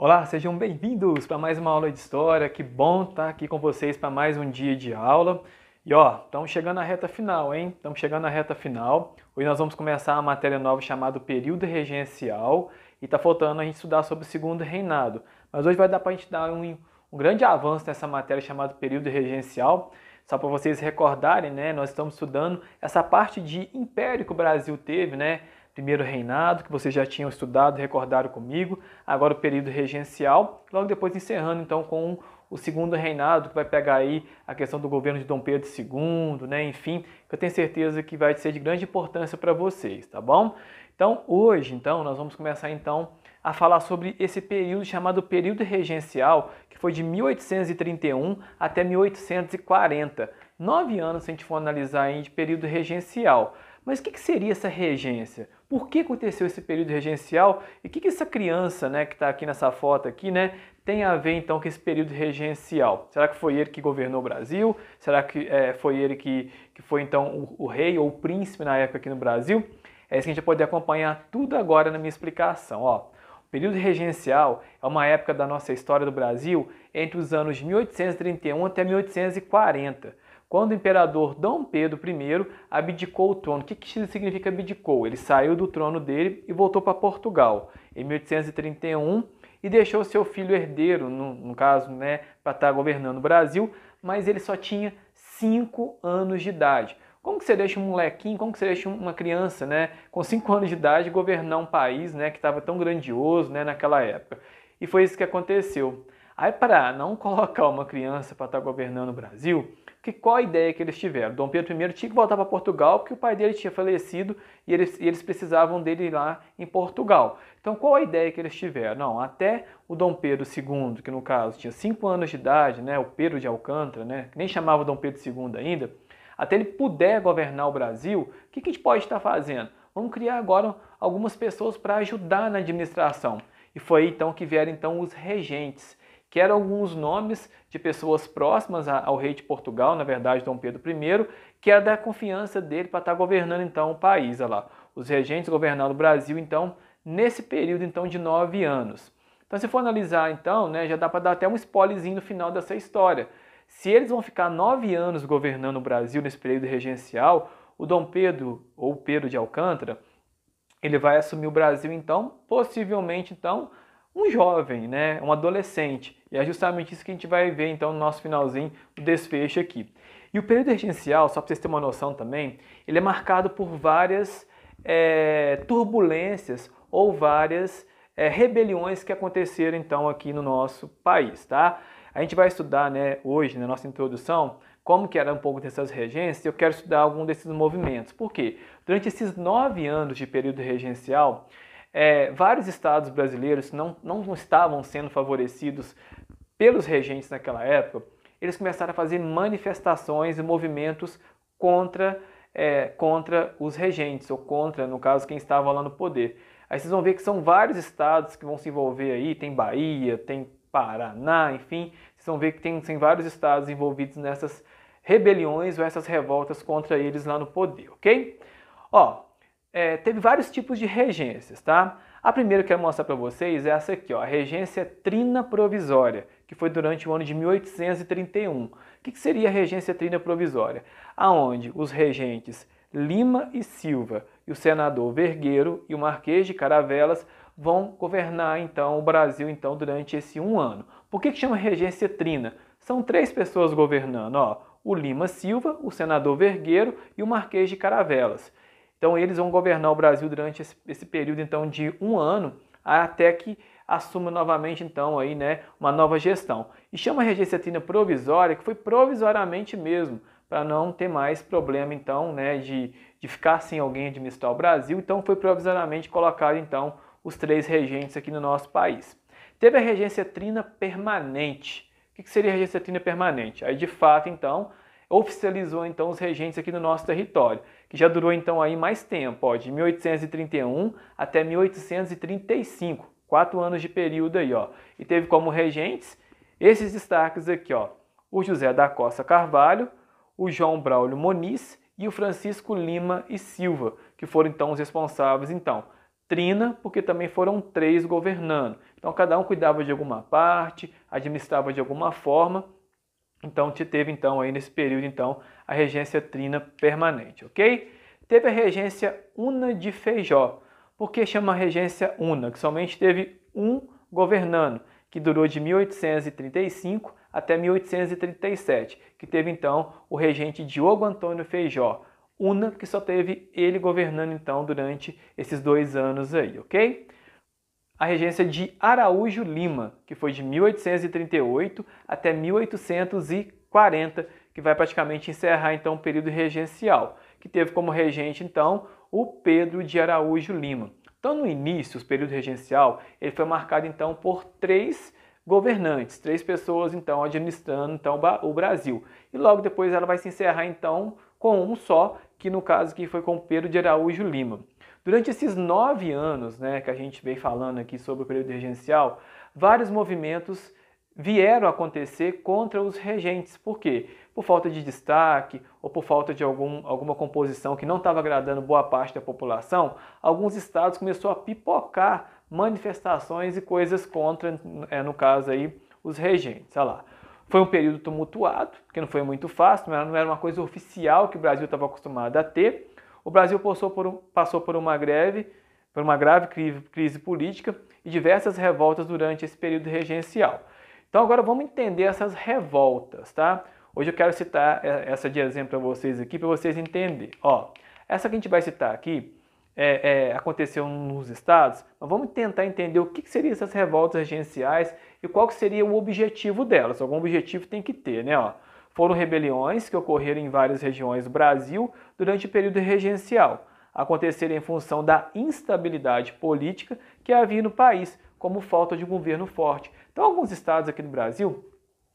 Olá, sejam bem-vindos para mais uma aula de história. Que bom estar aqui com vocês para mais um dia de aula. E estamos chegando na reta final, hein? Estamos chegando na reta final. Hoje nós vamos começar uma matéria nova chamada Período Regencial e está faltando a gente estudar sobre o Segundo Reinado. Mas hoje vai dar para a gente dar um grande avanço nessa matéria chamada Período Regencial. Só para vocês recordarem, né? Nós estamos estudando essa parte de império que o Brasil teve, né? Primeiro reinado, que vocês já tinham estudado, recordaram comigo, agora o período regencial, logo depois encerrando então com o segundo reinado, que vai pegar aí a questão do governo de Dom Pedro II, né? Enfim, que eu tenho certeza que vai ser de grande importância para vocês, tá bom? Então, hoje, nós vamos começar então a falar sobre esse período chamado período regencial, que foi de 1831 até 1840. 9 anos, se a gente for analisar aí, de período regencial. Mas o que seria essa regência? Por que aconteceu esse período regencial? E o que essa criança, né, que está aqui nessa foto aqui, né, tem a ver então com esse período regencial? Será que foi ele que governou o Brasil? Será que foi ele que foi então o rei ou o príncipe na época aqui no Brasil? É isso que a gente vai poder acompanhar tudo agora na minha explicação. O período regencial é uma época da nossa história do Brasil entre os anos de 1831 até 1840. Quando o imperador Dom Pedro I abdicou o trono. O que significa abdicou? Ele saiu do trono dele e voltou para Portugal em 1831 e deixou seu filho herdeiro, no caso, né, para estar governando o Brasil, mas ele só tinha 5 anos de idade. Como que você deixa um molequinho, como que você deixa uma criança, né, com 5 anos de idade governar um país, né, que estava tão grandioso, né, naquela época? E foi isso que aconteceu. Aí, para não colocar uma criança para estar governando o Brasil, qual a ideia que eles tiveram? Dom Pedro I tinha que voltar para Portugal porque o pai dele tinha falecido e eles precisavam dele lá em Portugal. Então, qual a ideia que eles tiveram? Não, até o Dom Pedro II, que no caso tinha 5 anos de idade, né, o Pedro de Alcântara, né, que nem chamava Dom Pedro II ainda, até ele puder governar o Brasil, o que a gente pode estar fazendo? Vamos criar agora algumas pessoas para ajudar na administração. E foi aí então que vieram então os regentes, que eram alguns nomes de pessoas próximas ao rei de Portugal, na verdade Dom Pedro I, que era da confiança dele para estar governando então o país. Olha lá, os regentes governaram o Brasil então nesse período então de 9 anos. Então, se for analisar então, né, já dá para dar até um spoilerzinho no final dessa história. Se eles vão ficar 9 anos governando o Brasil nesse período regencial, o Dom Pedro, ou Pedro de Alcântara, ele vai assumir o Brasil então, possivelmente então, um jovem, né, um adolescente. E é justamente isso que a gente vai ver então no nosso finalzinho do desfecho aqui. E o período regencial, só para vocês terem uma noção também, ele é marcado por várias turbulências ou várias rebeliões que aconteceram então aqui no nosso país, tá? A gente vai estudar, né, hoje na nossa introdução como que era um pouco dessas regências. Eu quero estudar algum desses movimentos. Por quê? Durante esses 9 anos de período regencial, vários estados brasileiros não estavam sendo favorecidos pelos regentes naquela época. Eles começaram a fazer manifestações e movimentos contra os regentes, ou contra, no caso, quem estava lá no poder. Aí vocês vão ver que são vários estados que vão se envolver aí, tem Bahia, tem Paraná, enfim, vocês vão ver que tem vários estados envolvidos nessas rebeliões ou essas revoltas contra eles lá no poder, ok? Teve vários tipos de regências, tá? A primeira que eu quero mostrar para vocês é essa aqui, a regência trina provisória, que foi durante o ano de 1831. O que seria a regência trina provisória? Aonde os regentes Lima e Silva e o senador Vergueiro e o Marquês de Caravelas vão governar então o Brasil então durante esse 1 ano. Por que chama regência trina? São 3 pessoas governando, o Lima Silva, o senador Vergueiro e o Marquês de Caravelas. Então eles vão governar o Brasil durante esse período então de 1 ano, até que assuma novamente então aí, né, uma nova gestão. E chama regência trina provisória, que foi provisoriamente mesmo, para não ter mais problema então, né, de ficar sem alguém administrar o Brasil. Então foi provisoriamente colocado então os 3 regentes aqui no nosso país. Teve a regência trina permanente. O que seria a regência trina permanente? Aí de fato então oficializou então os regentes aqui no nosso território, que já durou então aí mais tempo, de 1831 até 1835, 4 anos de período aí, E teve como regentes esses destaques aqui, o José da Costa Carvalho, o João Braulio Moniz e o Francisco Lima e Silva, que foram então os responsáveis então trina, porque também foram 3 governando. Então, cada um cuidava de alguma parte, administrava de alguma forma. Então, teve então aí nesse período então a regência trina permanente, ok? Teve a regência una de Feijó. Por que chama regência una? Que somente teve um governando, que durou de 1835 até 1837, que teve então o regente Diogo Antônio Feijó. Una, que só teve ele governando então durante esses 2 anos aí, ok? A regência de Araújo Lima, que foi de 1838 até 1840, que vai praticamente encerrar então o período regencial, que teve como regente então o Pedro de Araújo Lima. Então no início, o período regencial, ele foi marcado então por 3 governantes, 3 pessoas então administrando então o Brasil. E logo depois ela vai se encerrar então com um só, que no caso aqui foi com Pedro de Araújo Lima. Durante esses 9 anos, né, que a gente vem falando aqui sobre o período regencial, vários movimentos vieram a acontecer contra os regentes. Por quê? Por falta de destaque ou por falta de alguma composição que não estava agradando boa parte da população, alguns estados começaram a pipocar manifestações e coisas contra, no caso aí, os regentes. Olha lá. Foi um período tumultuado, que não foi muito fácil, não era uma coisa oficial que o Brasil estava acostumado a ter. O Brasil passou por uma grave crise política e diversas revoltas durante esse período regencial. Então agora vamos entender essas revoltas, tá? Hoje eu quero citar essa de exemplo para vocês aqui, para vocês entenderem. Ó, essa que a gente vai citar aqui aconteceu nos estados, mas vamos tentar entender o que seriam essas revoltas regenciais e qual que seria o objetivo delas. Algum objetivo tem que ter, né? Ó, foram rebeliões que ocorreram em várias regiões do Brasil durante o período regencial. Aconteceram em função da instabilidade política que havia no país, como falta de um governo forte. Então, alguns estados aqui do Brasil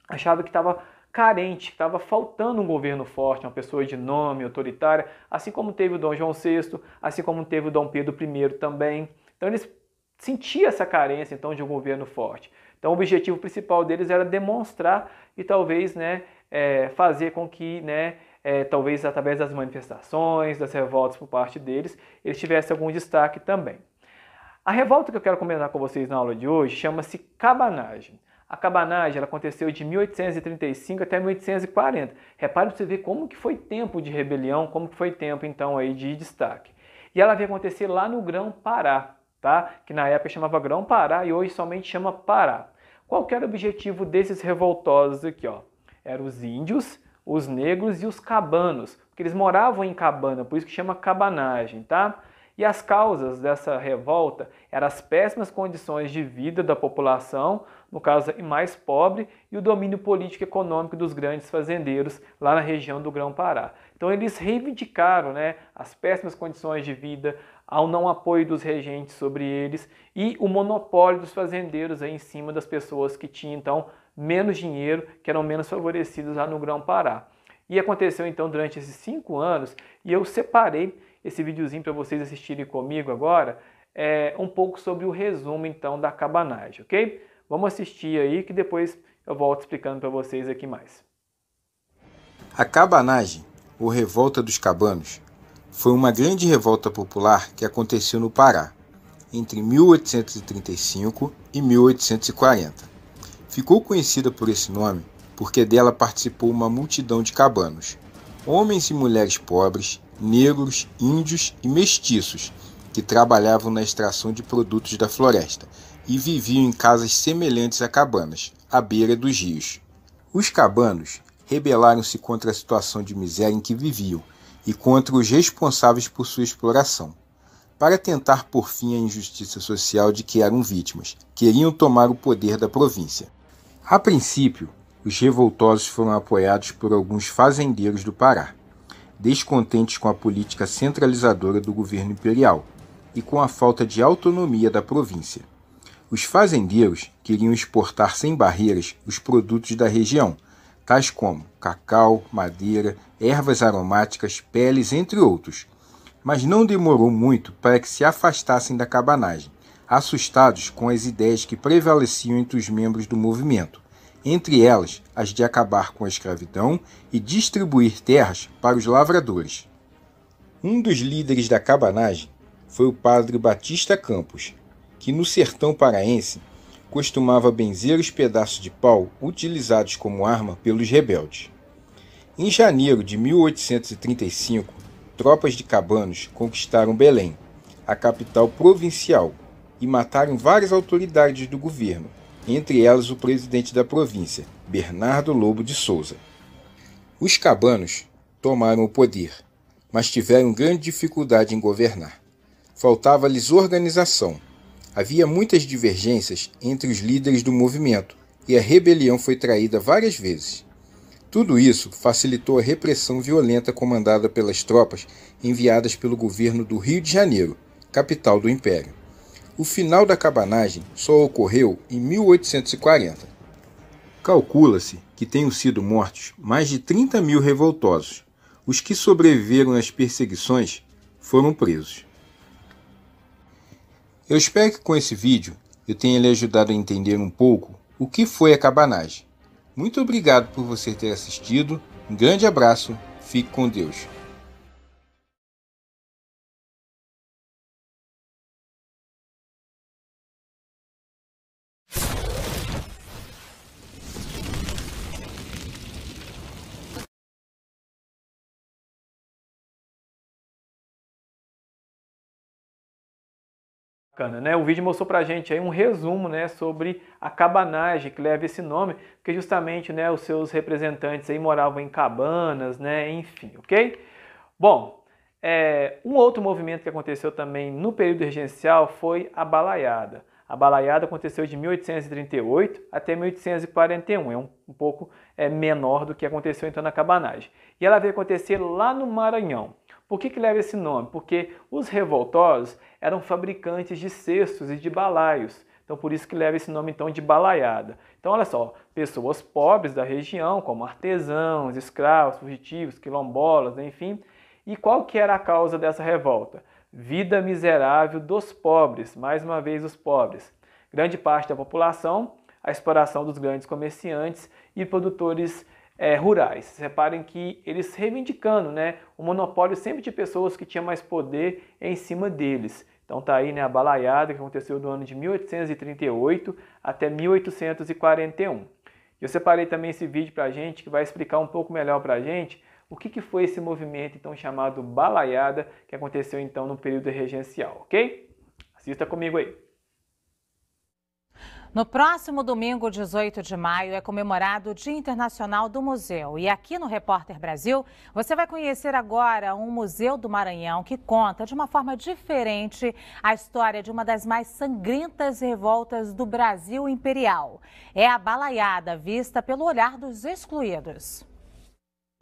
achavam que estava carente, que estava faltando um governo forte, uma pessoa de nome, autoritária, assim como teve o Dom João VI, assim como teve o Dom Pedro I também. Então, eles sentiam essa carência então, de um governo forte. Então, o objetivo principal deles era demonstrar e talvez fazer com que, talvez através das manifestações, das revoltas por parte deles, eles tivessem algum destaque também. A revolta que eu quero comentar com vocês na aula de hoje chama-se cabanagem. A cabanagem ela aconteceu de 1835 até 1840. Repare para você ver como que foi tempo de rebelião, como que foi tempo então aí de destaque. E ela veio acontecer lá no Grão-Pará, tá? Que na época chamava Grão-Pará e hoje somente chama Pará. Qual que era o objetivo desses revoltosos aqui, ó? Eram os índios, os negros e os cabanos, porque eles moravam em cabana, por isso que chama cabanagem, tá? E as causas dessa revolta eram as péssimas condições de vida da população, no caso mais pobre, e o domínio político e econômico dos grandes fazendeiros lá na região do Grão-Pará. Então eles reivindicaram as péssimas condições de vida, ao não apoio dos regentes sobre eles e o monopólio dos fazendeiros aí em cima das pessoas que tinham então menos dinheiro, que eram menos favorecidos lá no Grão-Pará. E aconteceu então durante esses 5 anos, e eu separei esse videozinho para vocês assistirem comigo agora, um pouco sobre o resumo então da cabanagem, ok? Vamos assistir aí que depois eu volto explicando para vocês aqui mais. A cabanagem, ou Revolta dos Cabanos, foi uma grande revolta popular que aconteceu no Pará, entre 1835 e 1840. Ficou conhecida por esse nome porque dela participou uma multidão de cabanos, homens e mulheres pobres, negros, índios e mestiços, que trabalhavam na extração de produtos da floresta e viviam em casas semelhantes a cabanas, à beira dos rios. Os cabanos rebelaram-se contra a situação de miséria em que viviam e contra os responsáveis por sua exploração. Para tentar pôr fim à injustiça social de que eram vítimas, queriam tomar o poder da província. A princípio, os revoltosos foram apoiados por alguns fazendeiros do Pará, descontentes com a política centralizadora do governo imperial e com a falta de autonomia da província. Os fazendeiros queriam exportar sem barreiras os produtos da região, tais como cacau, madeira, ervas aromáticas, peles, entre outros. Mas não demorou muito para que se afastassem da cabanagem, assustados com as ideias que prevaleciam entre os membros do movimento, entre elas as de acabar com a escravidão e distribuir terras para os lavradores. Um dos líderes da cabanagem foi o padre Batista Campos, que no sertão paraense costumava benzer os pedaços de pau utilizados como arma pelos rebeldes. Em janeiro de 1835, tropas de Cabanos conquistaram Belém, a capital provincial, e mataram várias autoridades do governo, entre elas o presidente da província, Bernardo Lobo de Souza. Os cabanos tomaram o poder, mas tiveram grande dificuldade em governar. Faltava-lhes organização. Havia muitas divergências entre os líderes do movimento e a rebelião foi traída várias vezes. Tudo isso facilitou a repressão violenta comandada pelas tropas enviadas pelo governo do Rio de Janeiro, capital do Império. O final da cabanagem só ocorreu em 1840. Calcula-se que tenham sido mortos mais de 30 mil revoltosos. Os que sobreviveram às perseguições foram presos. Eu espero que com esse vídeo eu tenha lhe ajudado a entender um pouco o que foi a cabanagem. Muito obrigado por você ter assistido, um grande abraço, fique com Deus. Bacana, né? O vídeo mostrou pra gente aí um resumo, né, sobre a cabanagem, que leva esse nome, porque justamente, né, os seus representantes aí moravam em cabanas, né, enfim, ok? Bom, um outro movimento que aconteceu também no período regencial foi a balaiada. A balaiada aconteceu de 1838 até 1841, é um pouco menor do que aconteceu então na cabanagem. E ela veio acontecer lá no Maranhão. Por que leva esse nome? Porque os revoltosos eram fabricantes de cestos e de balaios. Então, por isso que leva esse nome então de balaiada. Então, olha só, pessoas pobres da região, como artesãos, escravos, fugitivos, quilombolas, enfim. E qual que era a causa dessa revolta? Vida miserável dos pobres, mais uma vez os pobres. Grande parte da população, a exploração dos grandes comerciantes e produtores rurais. Reparem que eles reivindicando, né, o monopólio sempre de pessoas que tinham mais poder em cima deles. Então tá aí, né, a balaiada que aconteceu do ano de 1838 até 1841. Eu separei também esse vídeo pra gente que vai explicar um pouco melhor pra gente o que foi esse movimento então chamado balaiada que aconteceu então no período regencial, ok? Assista comigo aí. No próximo domingo, 18 de maio, é comemorado o Dia Internacional do Museu. E aqui no Repórter Brasil, você vai conhecer agora um museu do Maranhão que conta de uma forma diferente a história de uma das mais sangrentas revoltas do Brasil imperial. É a balaiada, vista pelo olhar dos excluídos.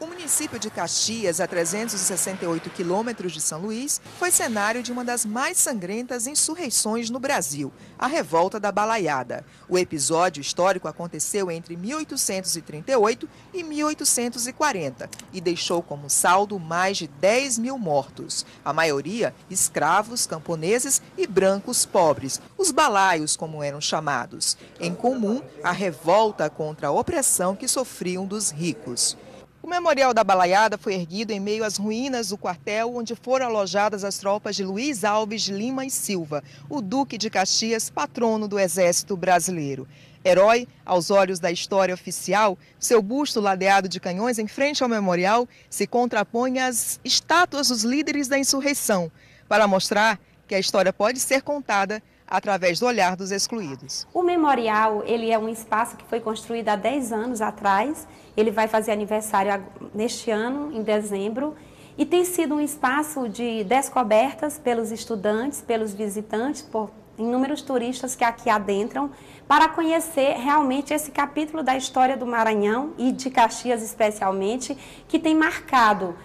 O município de Caxias, a 368 quilômetros de São Luís, foi cenário de uma das mais sangrentas insurreições no Brasil, a Revolta da Balaiada. O episódio histórico aconteceu entre 1838 e 1840 e deixou como saldo mais de 10 mil mortos, a maioria escravos, camponeses e brancos pobres, os balaios como eram chamados. Em comum, a revolta contra a opressão que sofriam dos ricos. O Memorial da Balaiada foi erguido em meio às ruínas do quartel onde foram alojadas as tropas de Luiz Alves Lima e Silva, o Duque de Caxias, patrono do Exército Brasileiro. Herói, aos olhos da história oficial, seu busto ladeado de canhões em frente ao memorial se contrapõe às estátuas dos líderes da insurreição, para mostrar que a história pode ser contada através do olhar dos excluídos. O memorial, ele é um espaço que foi construído há 10 anos atrás, ele vai fazer aniversário neste ano, em dezembro, e tem sido um espaço de descobertas pelos estudantes, pelos visitantes, por inúmeros turistas que aqui adentram, para conhecer realmente esse capítulo da história do Maranhão e de Caxias especialmente, que tem marcado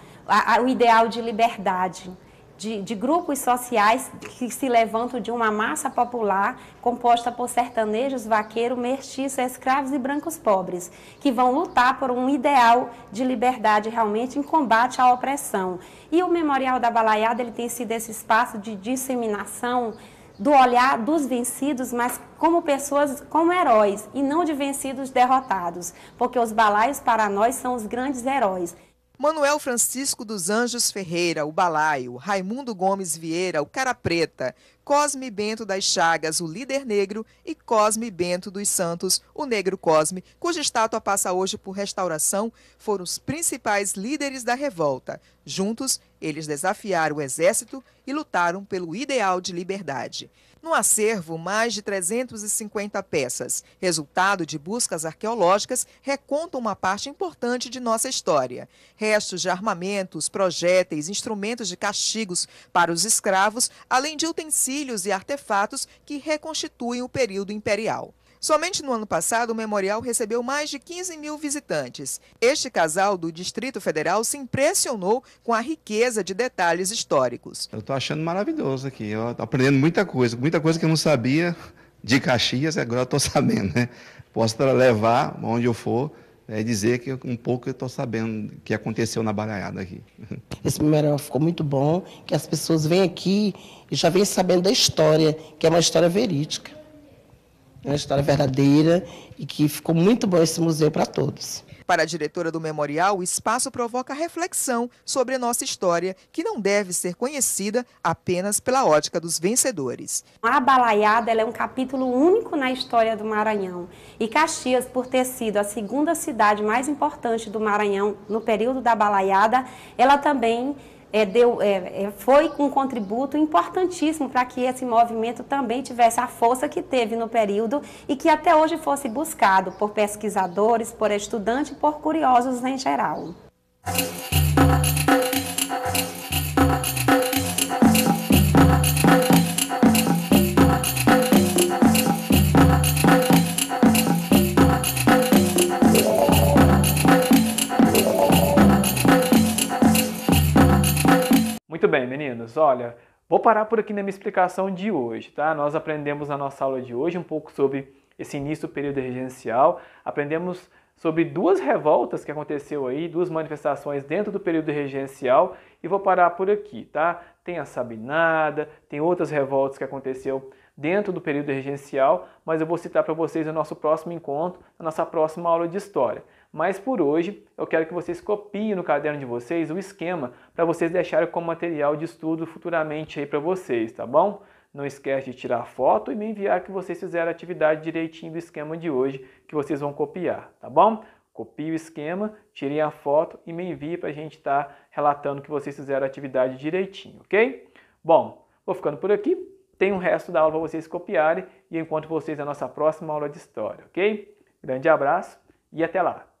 o ideal de liberdade. De grupos sociais que se levantam de uma massa popular composta por sertanejos, vaqueiros, mestiços, escravos e brancos pobres, que vão lutar por um ideal de liberdade realmente em combate à opressão. E o Memorial da Balaiada ele tem sido esse espaço de disseminação do olhar dos vencidos, mas como pessoas, como heróis, e não de vencidos derrotados, porque os balaios para nós são os grandes heróis. Manuel Francisco dos Anjos Ferreira, o Balaio, Raimundo Gomes Vieira, o Cara Preta, Cosme Bento das Chagas, o Líder Negro, e Cosme Bento dos Santos, o Negro Cosme, cuja estátua passa hoje por restauração, foram os principais líderes da revolta. Juntos, eles desafiaram o exército e lutaram pelo ideal de liberdade. No acervo, mais de 350 peças, resultado de buscas arqueológicas, recontam uma parte importante de nossa história. Restos de armamentos, projéteis, instrumentos de castigos para os escravos, além de utensílios e artefatos que reconstituem o período imperial. Somente no ano passado, o memorial recebeu mais de 15 mil visitantes. Este casal do Distrito Federal se impressionou com a riqueza de detalhes históricos. Eu estou achando maravilhoso aqui, eu estou aprendendo muita coisa que eu não sabia de Caxias, agora eu estou sabendo, né? Posso levar onde eu for e dizer que um pouco eu estou sabendo o que aconteceu na Balaiada aqui. Esse memorial ficou muito bom, que as pessoas vêm aqui e já vêm sabendo da história, que é uma história verídica. É uma história verdadeira e que ficou muito bom esse museu para todos. Para a diretora do memorial, o espaço provoca reflexão sobre a nossa história, que não deve ser conhecida apenas pela ótica dos vencedores. A Balaiada ela é um capítulo único na história do Maranhão. E Caxias, por ter sido a segunda cidade mais importante do Maranhão no período da Balaiada, ela também foi um contributo importantíssimo para que esse movimento também tivesse a força que teve no período e que até hoje fosse buscado por pesquisadores, por estudantes e por curiosos em geral. Muito bem, meninos, olha, vou parar por aqui na minha explicação de hoje, tá? Nós aprendemos na nossa aula de hoje um pouco sobre esse início do período regencial, aprendemos sobre duas revoltas que aconteceu aí, duas manifestações dentro do período regencial e vou parar por aqui, tá? Tem a Sabinada, tem outras revoltas que aconteceu dentro do período regencial, mas eu vou citar para vocês no nosso próximo encontro, na nossa próxima aula de História. Mas por hoje, eu quero que vocês copiem no caderno de vocês o esquema para vocês deixarem como material de estudo futuramente aí para vocês, tá bom? Não esquece de tirar foto e me enviar que vocês fizeram a atividade direitinho do esquema de hoje que vocês vão copiar, tá bom? Copie o esquema, tirem a foto e me envie para a gente estar relatando que vocês fizeram a atividade direitinho, ok? Bom, vou ficando por aqui. Tem o resto da aula para vocês copiarem e eu encontro vocês na nossa próxima aula de História, ok? Grande abraço e até lá!